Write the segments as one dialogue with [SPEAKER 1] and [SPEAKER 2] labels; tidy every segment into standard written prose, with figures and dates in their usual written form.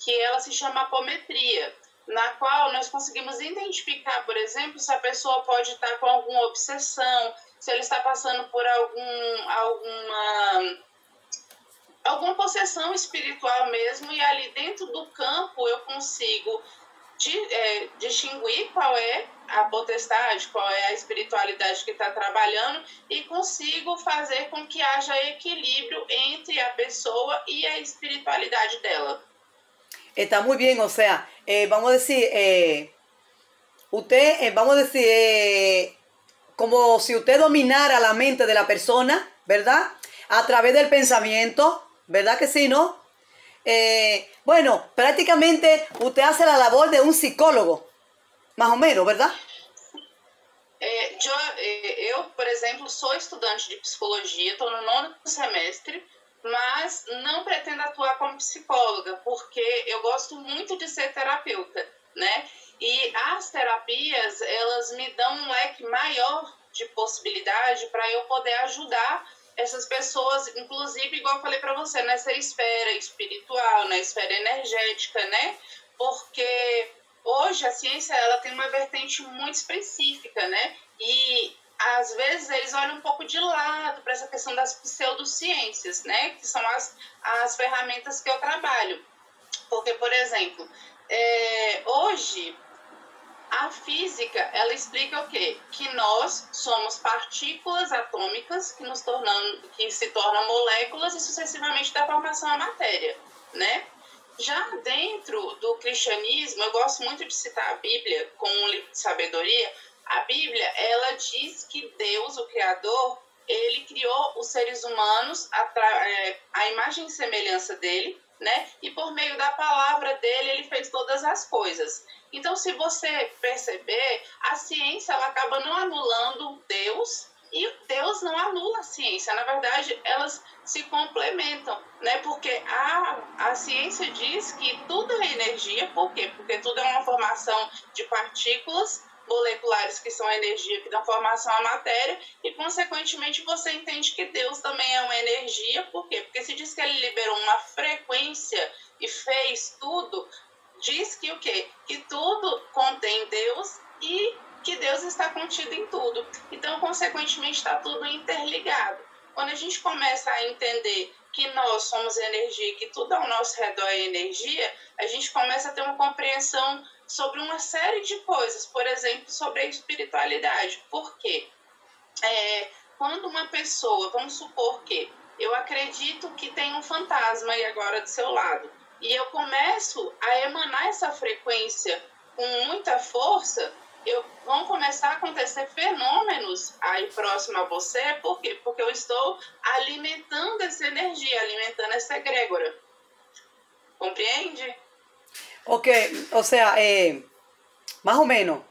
[SPEAKER 1] que ela se chama apometria, na qual nós conseguimos identificar, por exemplo, se a pessoa pode estar com alguma obsessão, se ele está passando por alguma possessão espiritual mesmo, e ali dentro do campo eu consigo distinguir qual é a potestade, qual é a espiritualidade que está trabalhando, e consigo fazer com que haja equilíbrio entre a pessoa y a espiritualidad dela.
[SPEAKER 2] Está muy bien, o sea, vamos a decir, usted, vamos a decir, como si usted dominara la mente de la persona, ¿verdad? A través del pensamiento, ¿verdad que sí, no? Bueno, prácticamente usted hace la labor de un psicólogo, más o menos, ¿verdad?
[SPEAKER 1] Eu, por exemplo, sou estudante de psicologia, estou no 9º semestre, mas não pretendo atuar como psicóloga, porque eu gosto muito de ser terapeuta, né? E as terapias, elas me dão um leque maior de possibilidade para eu poder ajudar essas pessoas, inclusive, igual eu falei para você, nessa esfera espiritual, na esfera energética, né? Porque hoje a ciência, ela tem uma vertente muito específica, né? E às vezes eles olham um pouco de lado para essa questão das pseudociências, né? Que são as ferramentas que eu trabalho. Porque, por exemplo, hoje a física, ela explica o quê? Que nós somos partículas atômicas que se tornam moléculas e sucessivamente da formação à matéria, né? Já dentro do cristianismo, eu gosto muito de citar a Bíblia como um livro de sabedoria. A Bíblia, ela diz que Deus, o Criador, ele criou os seres humanos à imagem e semelhança dele, né? E por meio da palavra dele, ele fez todas as coisas. Então, se você perceber, a ciência, ela acaba não anulando Deus, e Deus não anula a ciência. Na verdade, elas se complementam, né? Porque a ciência diz que tudo é energia. Por quê? Porque tudo é uma formação de partículas moleculares, que são a energia que dá formação à matéria, e, consequentemente, você entende que Deus também é uma energia. Por quê? Porque se diz que ele liberou uma frequência e fez tudo, diz que o quê? Que tudo contém Deus e que Deus está contido em tudo. Então, consequentemente, está tudo interligado. Quando a gente começa a entender que nós somos energia e que tudo ao nosso redor é energia, a gente começa a ter uma compreensão sobre uma série de coisas, por exemplo, sobre a espiritualidade. Por quê? Quando uma pessoa, vamos supor que eu acredito que tem um fantasma aí agora do seu lado, e eu começo a emanar essa frequência com muita força, vão começar a acontecer fenômenos aí próximo a você. Por quê? Porque eu estou alimentando essa energia, alimentando essa egrégora. ¿Compreende?
[SPEAKER 2] Ok, o sea, más o menos,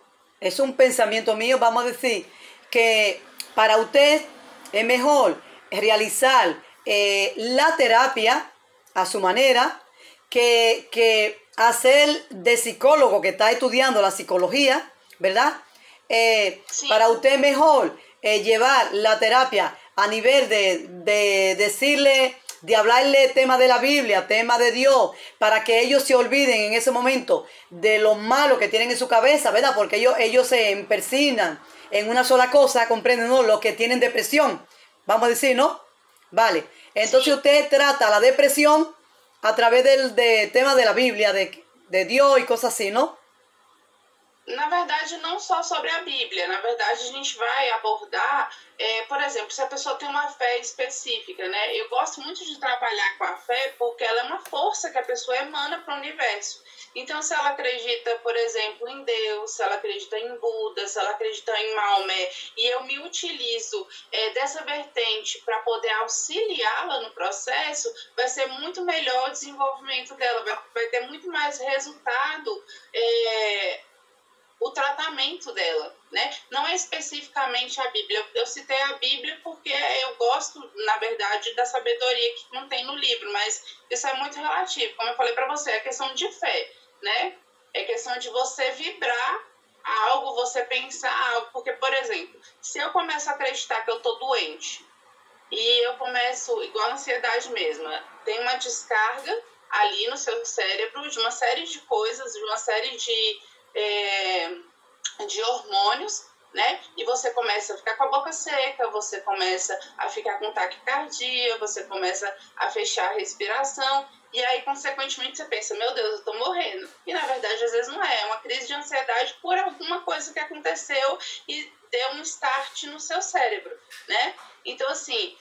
[SPEAKER 2] es un pensamiento mío, vamos a decir que para usted es mejor realizar la terapia a su manera que hacer de psicólogo que está estudiando la psicología, ¿verdad? Sí. Para usted es mejor llevar la terapia a nivel de decirle, de hablarle tema de la Biblia, tema de Dios, para que ellos se olviden en ese momento de lo malo que tienen en su cabeza, ¿verdad? Porque ellos se empersignan en una sola cosa, comprenden, ¿no? Los que tienen depresión, vamos a decir, ¿no? Vale, entonces sí. Usted trata la depresión a través del tema de la Bíblia, de Deus e coisas assim, não?
[SPEAKER 1] Na verdade, não só sobre a Bíblia. Na verdade, a gente vai abordar, por exemplo, se a pessoa tem uma fé específica, né? Eu gosto muito de trabalhar com a fé porque ela é uma força que a pessoa emana para o universo. Então, se ela acredita, por exemplo, em Deus, se ela acredita em Buda, se ela acredita em Maomé, e eu me utilizo dessa vertente para poder auxiliá-la no processo, vai ser muito melhor o desenvolvimento dela, vai ter muito mais resultado, o tratamento dela, né? Não é especificamente a Bíblia. Eu citei a Bíblia porque eu gosto, na verdade, da sabedoria que não tem no livro, mas isso é muito relativo. Como eu falei para você, é questão de fé, né? É questão de você vibrar algo, você pensar algo. Porque, por exemplo, se eu começo a acreditar que eu tô doente e eu começo, igual a ansiedade mesmo, tem uma descarga ali no seu cérebro de uma série de coisas, de uma série de hormônios, né? E você começa a ficar com a boca seca, você começa a ficar com taquicardia, você começa a fechar a respiração, e aí, consequentemente, você pensa, meu Deus, eu tô morrendo. E, na verdade, às vezes não é. É uma crise de ansiedade por alguma coisa que aconteceu e deu um start no seu cérebro, né? Então, assim,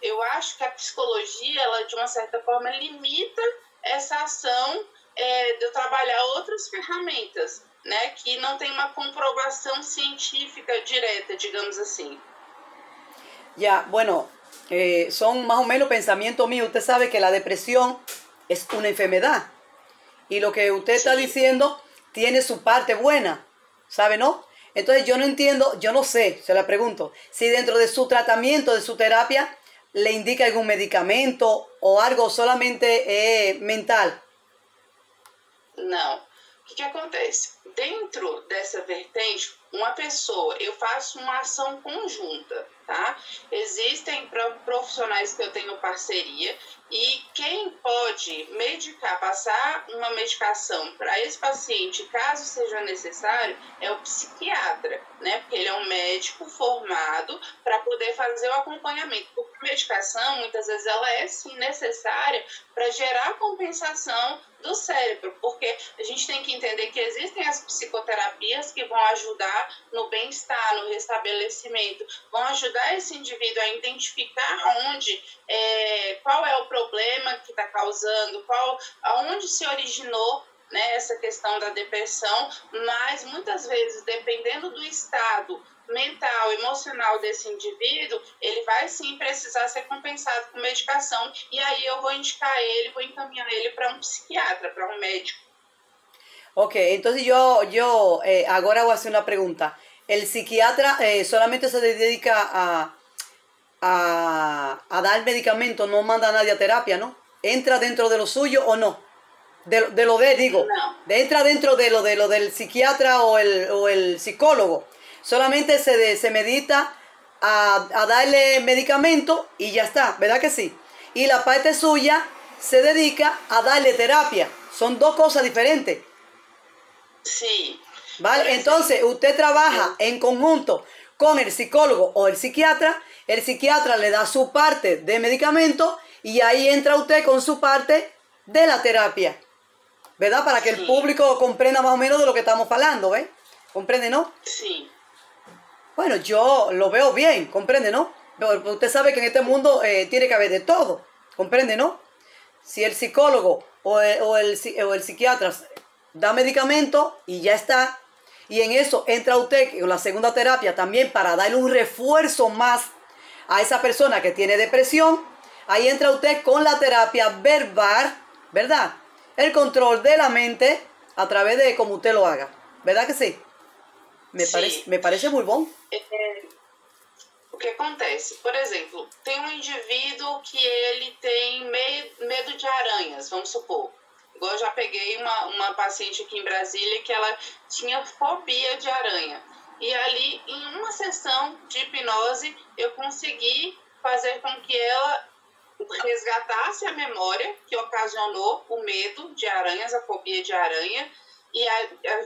[SPEAKER 1] eu acho que a psicologia, ela, de uma certa forma, limita essa ação de eu trabalhar outras ferramentas, né? Que não tem uma comprovação científica direta, digamos assim.
[SPEAKER 2] Ya, bueno, son más o menos pensamientos míos. Usted sabe que la depresión es una enfermedad. Y lo que usted está diciendo tiene su parte buena, ¿sabe, no? Entonces yo no entiendo, yo no sé, se la pregunto, si dentro de su tratamiento, de su terapia, le indica algún medicamento o algo solamente mental.
[SPEAKER 1] Não. O que acontece? Dentro dessa vertente, uma pessoa, eu faço uma ação conjunta, tá? Existem profissionais que eu tenho parceria e quem pode medicar, passar uma medicação para esse paciente, caso seja necessário, é o psiquiatra, né? Porque ele é um médico formado para poder fazer o acompanhamento. Porque a medicação, muitas vezes, ela é sim necessária para gerar compensação do cérebro, porque a gente tem que entender que existem as psicoterapias que vão ajudar no bem-estar, no restabelecimento, vão ajudar esse indivíduo a identificar qual é o problema que está causando, aonde se originou, né, essa questão da depressão, mas muitas vezes, dependendo do estado mental, emocional desse indivíduo, ele vai sim precisar ser compensado com medicação, e aí eu vou indicar ele, vou encaminhar ele para um psiquiatra, para um médico.
[SPEAKER 2] Ok, entonces yo ahora voy a hacer una pregunta. ¿El psiquiatra solamente se dedica a dar medicamentos, no manda a nadie a terapia, no? ¿Entra dentro de lo suyo o no? Digo,
[SPEAKER 1] no.
[SPEAKER 2] ¿entra dentro de lo del psiquiatra o el psicólogo? Solamente se medita a darle medicamento y ya está, ¿verdad que sí? Y la parte suya se dedica a darle terapia. Son dos cosas diferentes.
[SPEAKER 1] Sí.
[SPEAKER 2] ¿Vale? Entonces, usted trabaja en conjunto con el psicólogo o el psiquiatra le da su parte de medicamento y ahí entra usted con su parte de la terapia, ¿verdad? Para que el público comprenda más o menos de lo que estamos hablando, ¿ves? ¿Comprende, no?
[SPEAKER 1] Sí.
[SPEAKER 2] Bueno, yo lo veo bien, ¿comprende, no? Pero usted sabe que en este mundo tiene que haber de todo, ¿comprende, no? Si el psicólogo o el psiquiatra da medicamento y ya está, y en eso entra usted con la segunda terapia también para darle un refuerzo más a esa persona que tiene depresión, ahí entra usted con la terapia verbal, ¿verdad? El control de la mente a través de cómo usted lo haga, ¿verdad que sí? Me parece muy bom.
[SPEAKER 1] O que acontece? Por exemplo, tem um indivíduo que ele tem medo de aranhas, vamos supor. Igual eu já peguei uma paciente aqui em Brasília que ela tinha fobia de aranha. E ali, em uma sessão de hipnose, eu consegui fazer com que ela resgatasse a memória que ocasionou o medo de aranhas, a fobia de aranha. E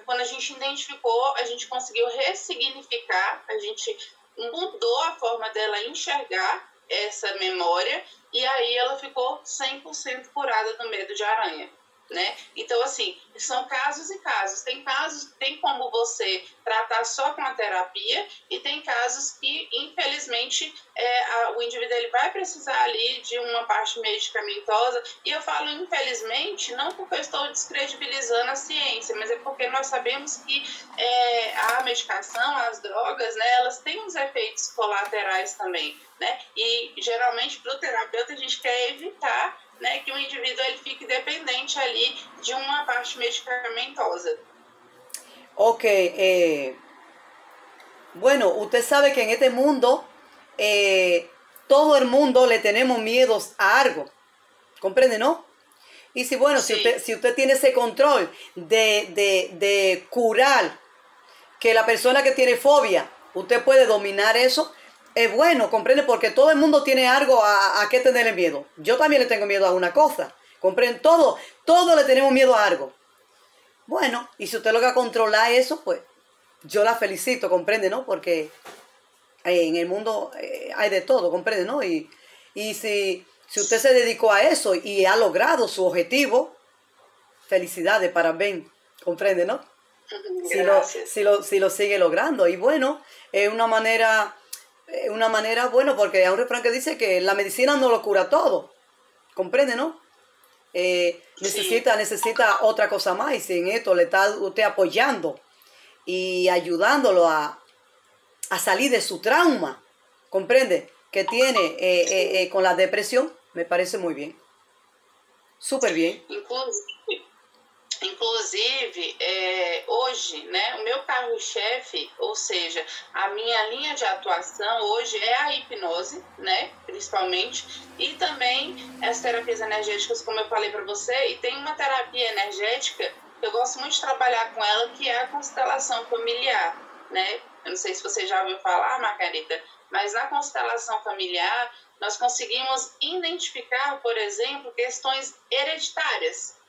[SPEAKER 1] quando a gente identificou, a gente conseguiu ressignificar, a gente mudou a forma dela enxergar essa memória e aí ela ficou 100% curada do medo de aranha. Né? Então, assim, são casos e casos. Tem como você tratar só com a terapia e tem casos que, infelizmente, o indivíduo ele vai precisar ali de uma parte medicamentosa. E eu falo infelizmente, não porque eu estou descredibilizando a ciência, mas é porque nós sabemos que a medicação, as drogas, né, elas têm uns efeitos colaterais também, né? E, geralmente, para o terapeuta, a gente quer evitar, né, que o indivíduo ele fique dependente ali de uma parte medicamentosa.
[SPEAKER 2] Ok, bueno, usted sabe que en este mundo, todo el mundo le tenemos miedos a algo, ¿comprende, no? Y si, bueno,
[SPEAKER 1] Sí.
[SPEAKER 2] si usted tiene ese control de curar, que la persona que tiene fobia, usted puede dominar eso, es bueno, comprende, porque todo el mundo tiene algo a qué tenerle miedo. Yo también le tengo miedo a una cosa. comprende, todo le tenemos miedo a algo. Bueno, y si usted logra controlar eso, pues yo la felicito, comprende, ¿no? Porque en el mundo hay de todo, comprende, ¿no? Y si usted se dedicó a eso y ha logrado su objetivo, felicidades, parabéns, comprende, ¿no?
[SPEAKER 1] Gracias.
[SPEAKER 2] Si lo sigue logrando. Y bueno, es una manera, bueno, porque hay un refrán que dice que la medicina no lo cura todo, comprende, ¿no? Necesita otra cosa más, y si en esto le está usted apoyando y ayudándolo a salir de su trauma, comprende, que tiene con la depresión, me parece muy bien, súper bien.
[SPEAKER 1] Inclusive, hoje, né, o meu carro-chefe, ou seja, a minha linha de atuação hoje é a hipnose, né, principalmente, e também as terapias energéticas, como eu falei para você, e tem uma terapia energética que eu gosto muito de trabalhar com ela, que é a constelação familiar, né? Eu não sei se você já ouviu falar, Margarida, mas na constelação familiar nós conseguimos identificar, por exemplo, questões hereditárias,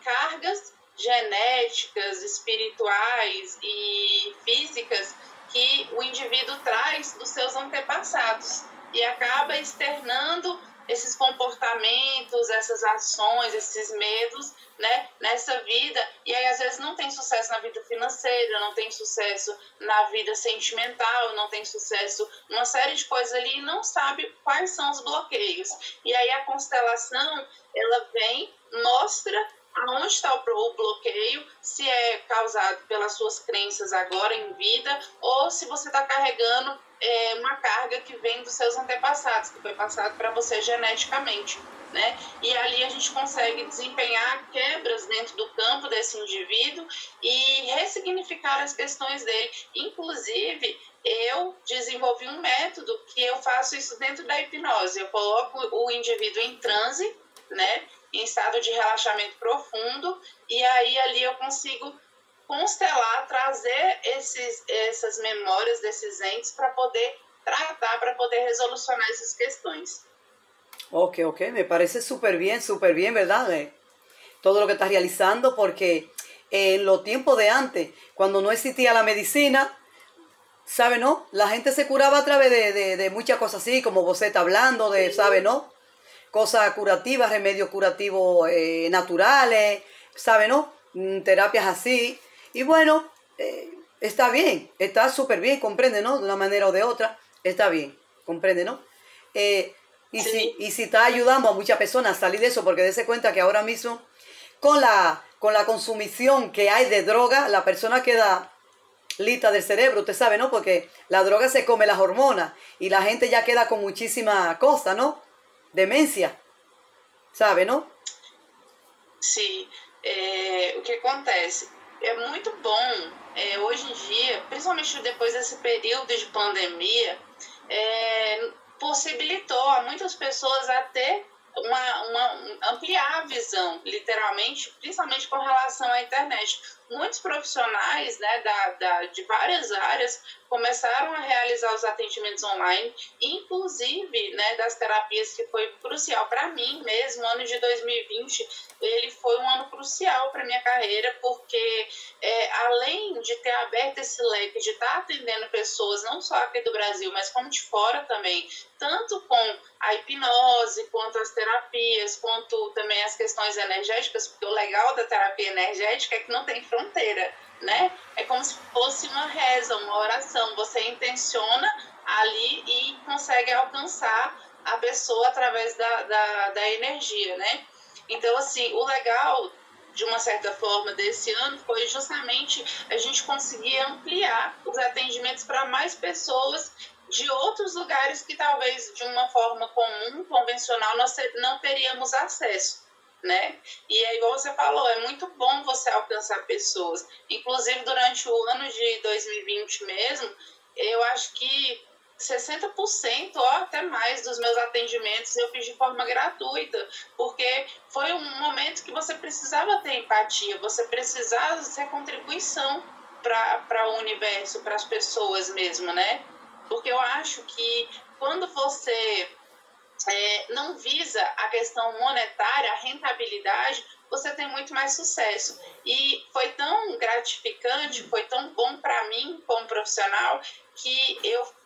[SPEAKER 1] cargas genéticas, espirituais e físicas que o indivíduo traz dos seus antepassados e acaba externando esses comportamentos, essas ações, esses medos, né, nessa vida, e aí às vezes não tem sucesso na vida financeira, não tem sucesso na vida sentimental, não tem sucesso numa série de coisas ali e não sabe quais são os bloqueios. E aí a constelação, ela vem, mostra aonde está o bloqueio, se é causado pelas suas crenças agora em vida, ou se você está carregando uma carga que vem dos seus antepassados, que foi passado para você geneticamente, né? E ali a gente consegue desempenhar quebras dentro do campo desse indivíduo e ressignificar as questões dele. Inclusive, eu desenvolvi um método que eu faço isso dentro da hipnose. Eu coloco o indivíduo em transe, né, em estado de relaxamento profundo, e aí ali eu consigo constelar, trazer essas memórias desses entes para poder tratar, para poder resolucionar essas questões.
[SPEAKER 2] Ok, me parece súper bien, ¿verdad? Todo lo que estás realizando, porque en los tiempos de antes, cuando no existía la medicina, ¿sabe, no? La gente se curaba a través de muchas cosas así, como vos está hablando, de, ¿sabe, no? Cosas curativas, remedios curativos naturales, ¿sabe, no? Terapias así. Y bueno, está bien, está súper bien, comprende, ¿no? De una manera o de otra, está bien, comprende, ¿no? Y si está ayudando a muchas personas a salir de eso, porque dése cuenta que ahora mismo, con la consumición que hay de droga, la persona queda lista del cerebro, usted sabe, ¿no? Porque la droga se come las hormonas y la gente ya queda con muchísima cosa, ¿no? Demencia, sabe, ¿no?
[SPEAKER 1] Sim, o que acontece? É muito bom, hoje em dia, principalmente depois desse período de pandemia, possibilitou a muitas pessoas a ter ampliar a visão, literalmente, principalmente com relação à internet. Muitos profissionais, né, de várias áreas começaram a realizar os atendimentos online, inclusive, né, das terapias, que foi crucial para mim mesmo. O ano de 2020 ele foi um ano crucial para minha carreira, porque além de ter aberto esse leque, de estar atendendo pessoas não só aqui do Brasil, mas como de fora também, tanto com a hipnose, quanto as terapias, quanto também as questões energéticas, porque o legal da terapia energética é que não tem fronteira, né? É como se fosse uma reza, uma oração. Você intenciona ali e consegue alcançar a pessoa através da energia, né? Então, assim, o legal, de uma certa forma, desse ano foi justamente a gente conseguir ampliar os atendimentos para mais pessoas de outros lugares que talvez de uma forma comum, convencional, nós não teríamos acesso, né? E é igual você falou, é muito bom você alcançar pessoas. Inclusive, durante o ano de 2020 mesmo, eu acho que 60% ou até mais dos meus atendimentos eu fiz de forma gratuita, porque foi um momento que você precisava ter empatia, você precisava ser contribuição para o universo, para as pessoas mesmo, né? Porque eu acho que quando você não visa a questão monetária, a rentabilidade, você tem muito mais sucesso. E foi tão gratificante, foi tão bom para mim como profissional, que eu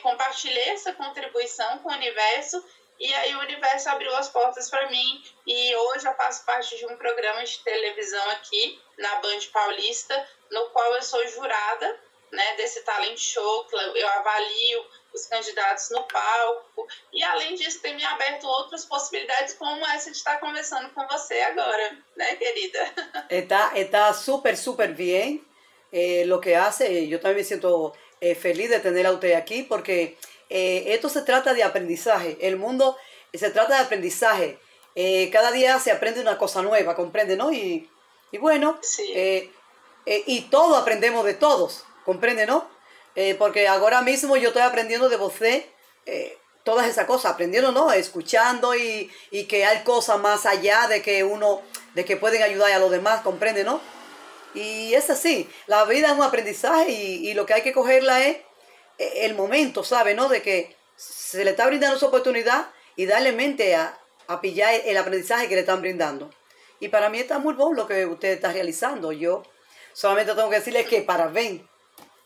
[SPEAKER 1] compartilhei essa contribuição com o universo, e aí o universo abriu as portas para mim, e hoje eu faço parte de um programa de televisão aqui na Band Paulista, no qual eu sou jurada, né, desse talent show, eu avalio os candidatos no palco, e além disso tem me aberto outras possibilidades, como essa de estar conversando com você agora, né, querida?
[SPEAKER 2] Está súper, súper bien lo que hace. Yo también me siento feliz de tener a usted aquí porque esto se trata de aprendizaje. El mundo se trata de aprendizaje. Cada día se aprende una cosa nueva, ¿comprende, no? Y bueno,
[SPEAKER 1] sí.
[SPEAKER 2] Y todos aprendemos de todos, ¿comprende, no? Porque ahora mismo yo estoy aprendiendo de usted todas esas cosas, aprendiendo, ¿no? Escuchando y que hay cosas más allá de que pueden ayudar a los demás, ¿comprende, no? Y es así, la vida es un aprendizaje y lo que hay que cogerla es el momento, ¿sabe? ¿No? De que se le está brindando su oportunidad y darle mente a pillar el aprendizaje que le están brindando. Y para mí está muy bueno lo que usted está realizando. Yo solamente tengo que decirle que parabéns,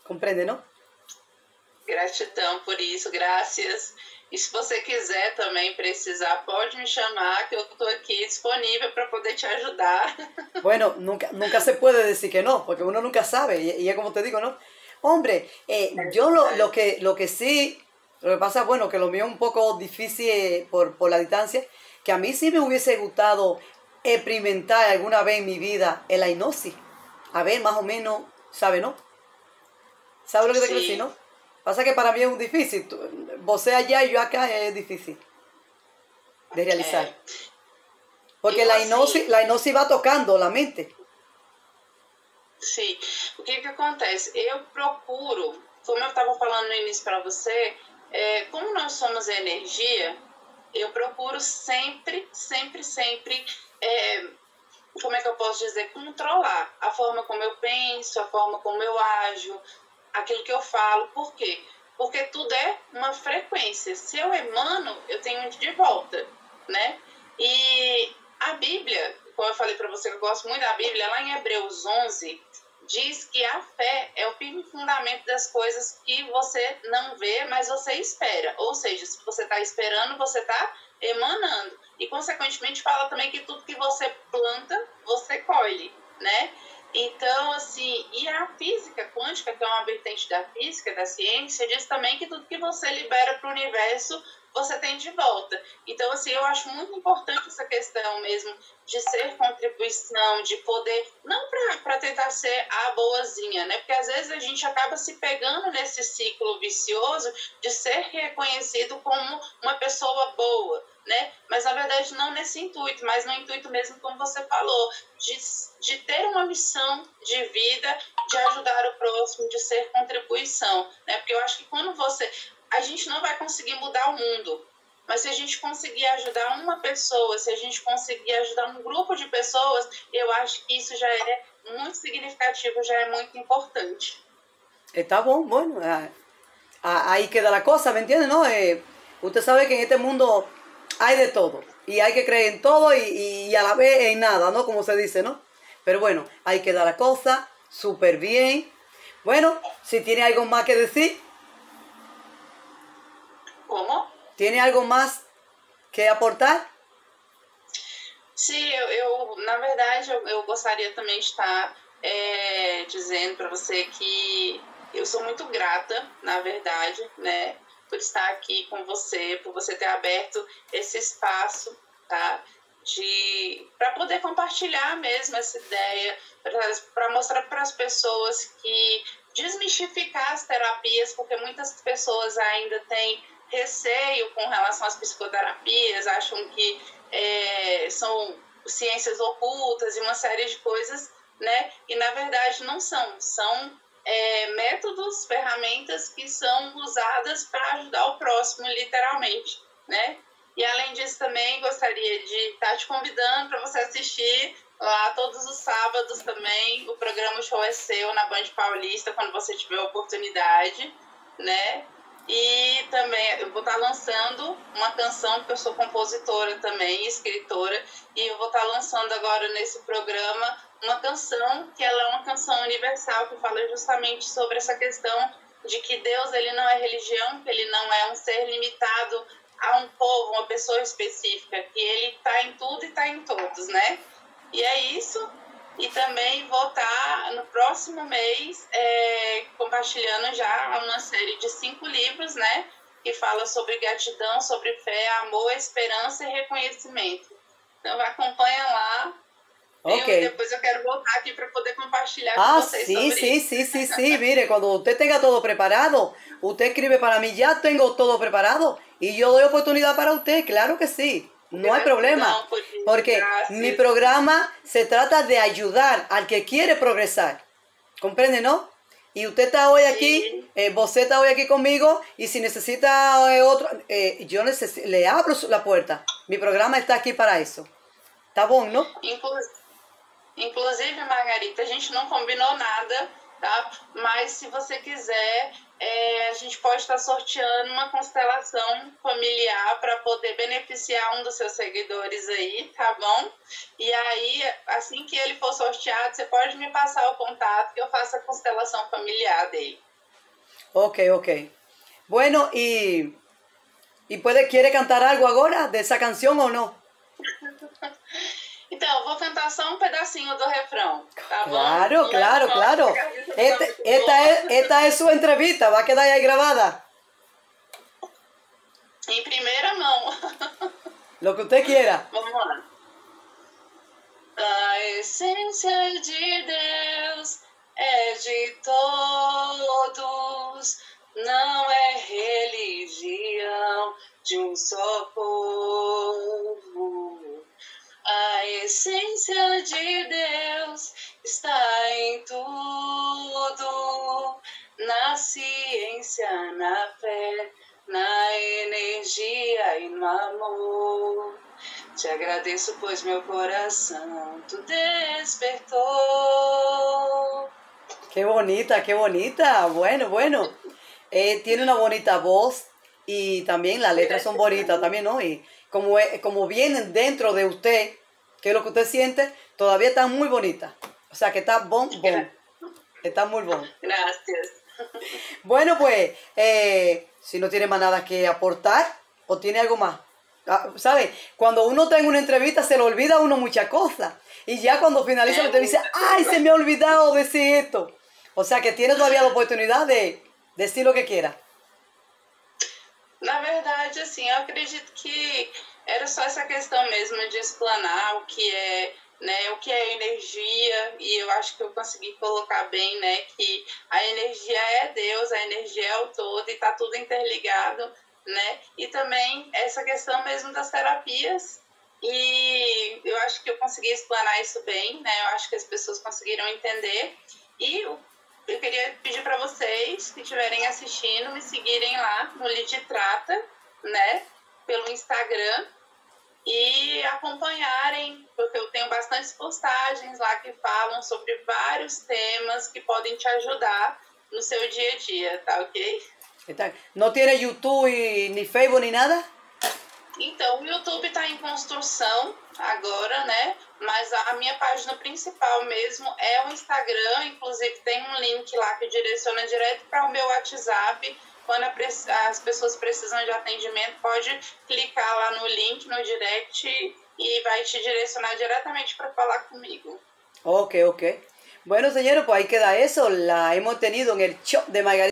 [SPEAKER 2] ¿comprende, no?
[SPEAKER 1] Gratidão por isso, graças. E se você quiser também precisar, pode me chamar, que eu estou aqui disponível para poder te ayudar.
[SPEAKER 2] Bueno, nunca se puede decir que no, porque uno nunca sabe, y es como te digo, ¿no? Hombre, yo lo que sí, lo que pasa, bueno, que lo mío es un poco difícil por la distancia, que a mí sí me hubiese gustado experimentar alguna vez en mi vida el hipnosis. A ver, más o menos, ¿sabe, no? ¿Sabe lo que te quiero decir, no? Pasa que para mí es muy difícil. Vos allá y yo acá es difícil de realizar. Porque la hipnosis va tocando la mente.
[SPEAKER 1] Sim. O que acontece? Eu procuro, como eu estava falando no início para você, como nós somos energia, eu procuro sempre, como é que eu posso dizer, controlar a forma como eu penso, a forma como eu ajo, aquilo que eu falo. Por quê? Porque tudo é uma frequência. Se eu emano, eu tenho de volta, né? E a Bíblia, como eu falei para você que eu gosto muito da Bíblia, lá em Hebreus 11, diz que a fé é o firme fundamento das coisas que você não vê, mas você espera. Ou seja, se você está esperando, você está emanando. E, consequentemente, fala também que tudo que você planta, você colhe, né? Então, assim, e a física quântica, que é uma vertente da física, da ciência, diz também que tudo que você libera para o universo, você tem de volta. Então, assim, eu acho muito importante essa questão mesmo de ser contribuição, de poder, não para tentar ser a boazinha, né? Porque às vezes a gente acaba se pegando nesse ciclo vicioso de ser reconhecido como uma pessoa boa, né? Mas na verdade não nesse intuito, mas no intuito mesmo, como você falou, de ter uma missão de vida, de ajudar o próximo, de ser contribuição, né? Porque eu acho que quando a gente não vai conseguir mudar o mundo, mas se a gente conseguir ajudar uma pessoa, se a gente conseguir ajudar um grupo de pessoas, eu acho que isso já é muito significativo, já é muito importante.
[SPEAKER 2] Está bueno, ahí queda la cosa, ¿me entiende, no? Usted sabe que en este mundo hay de todo, y hay que creer en todo y a la vez en nada, ¿no? Como se dice, ¿no? Pero bueno, ahí queda la cosa, súper bien. Bueno, si tiene algo más que decir.
[SPEAKER 1] Como?
[SPEAKER 2] ¿Tiene algo más que aportar?
[SPEAKER 1] Sim, na verdade, eu gostaria também de estar dizendo para você que eu sou muito grata, na verdade, né, por estar aqui com você, por você ter aberto esse espaço, tá, para poder compartilhar mesmo essa ideia, para mostrar para as pessoas que desmistificar as terapias, porque muitas pessoas ainda têm receio com relação às psicoterapias, acham que são ciências ocultas e uma série de coisas, né? E na verdade não são métodos, ferramentas que são usadas para ajudar o próximo, literalmente, né? E além disso também gostaria de estar te convidando para você assistir lá todos os sábados também o programa Show é Seu na Band Paulista, quando você tiver a oportunidade, né? E também eu vou estar lançando uma canção, porque eu sou compositora também, escritora, e eu vou estar lançando agora nesse programa uma canção que ela é uma canção universal, que fala justamente sobre essa questão de que Deus ele não é religião, que ele não é um ser limitado a um povo, uma pessoa específica, que ele está em tudo e está em todos, né? E é isso. E também vou estar no próximo mês compartilhando já uma série de 5 livros, né? Que fala sobre gratidão, sobre fé, amor, esperança e reconhecimento. Então acompanha lá.
[SPEAKER 2] Ok.
[SPEAKER 1] E depois eu quero voltar aqui para poder compartilhar com
[SPEAKER 2] Ah,
[SPEAKER 1] vocês
[SPEAKER 2] sí,
[SPEAKER 1] sobre
[SPEAKER 2] sí,
[SPEAKER 1] isso.
[SPEAKER 2] sí, sí, sí. Mire, cuando usted tenga todo preparado, usted escribe para mí, ya tengo todo preparado y yo doy oportunidad para usted, claro que sí. No hay problema,
[SPEAKER 1] Gratidão por isso,
[SPEAKER 2] porque mi
[SPEAKER 1] graças.
[SPEAKER 2] programa se trata de ayudar al que quiere progresar. ¿Comprende, no? Y usted está hoy aquí, usted está hoy aquí conmigo y si necesita otro, yo le abro la puerta. Mi programa está aquí para eso. Tá bom, não?
[SPEAKER 1] Inclusive, Margarita, a gente não combinou nada, tá? Mas se você quiser, a gente pode estar sorteando uma constelação familiar para poder beneficiar um dos seus seguidores aí, tá bom? E aí, assim que ele for sorteado, você pode me passar o contato que eu faço a constelação familiar dele.
[SPEAKER 2] Ok, ok. Bueno, ¿quiere cantar algo ahora de esa canción o no?
[SPEAKER 1] Então, eu vou cantar só um pedacinho do refrão, tá bom?
[SPEAKER 2] Claro, claro, claro. Esta es su entrevista, va a quedar ahí grabada.
[SPEAKER 1] Em primeira mão.
[SPEAKER 2] Lo que usted quiera.
[SPEAKER 1] Vamos lá. A essência de Deus é de todos, não é religião de um só povo. A essência de Deus está em tudo, na ciência, na fé, na energia e no amor. Te agradeço, pois meu coração tu despertou.
[SPEAKER 2] Qué bonita, qué bonita. Bueno, bueno. Tiene una bonita voz y también las letras son bonitas también, ¿no? Y como vienen dentro de usted, que es lo que usted siente, todavía está muy bonita. O sea, que está bon. Está muy bon.
[SPEAKER 1] Gracias.
[SPEAKER 2] Bueno, pues, si no tiene más nada que aportar, o tiene algo más. ¿Sabe? Cuando uno está en una entrevista, se le olvida a uno muchas cosas. Y ya cuando finaliza la entrevista, ¡ay, se me ha olvidado decir esto! O sea, que tiene todavía la oportunidad de decir lo que quiera.
[SPEAKER 1] Na verdade, assim, eu acredito que era só essa questão mesmo de explanar o que é, né, o que é energia, e eu acho que eu consegui colocar bem, né, que a energia é Deus, a energia é o todo e tá tudo interligado, né, e também essa questão mesmo das terapias, e eu acho que eu consegui explanar isso bem, né, eu acho que as pessoas conseguiram entender, e eu queria pedir para vocês que estiverem assistindo, me seguirem lá no Liditrata, né, pelo Instagram, e acompanharem, porque eu tenho bastantes postagens lá que falam sobre vários temas que podem te ajudar no seu dia a dia, tá ok?
[SPEAKER 2] Não tem YouTube, nem Facebook, nem nada?
[SPEAKER 1] Então, o YouTube está em construção agora, né? Mas a minha página principal mesmo é o Instagram. Inclusive, tem um link lá que direciona direto para o meu WhatsApp. Quando as pessoas precisam de atendimento, pode clicar lá no link, no direct, y vai te direcionar directamente para falar conmigo.
[SPEAKER 2] Ok, ok. Bueno, señores, pues ahí queda eso. La hemos tenido en el show de Margarita.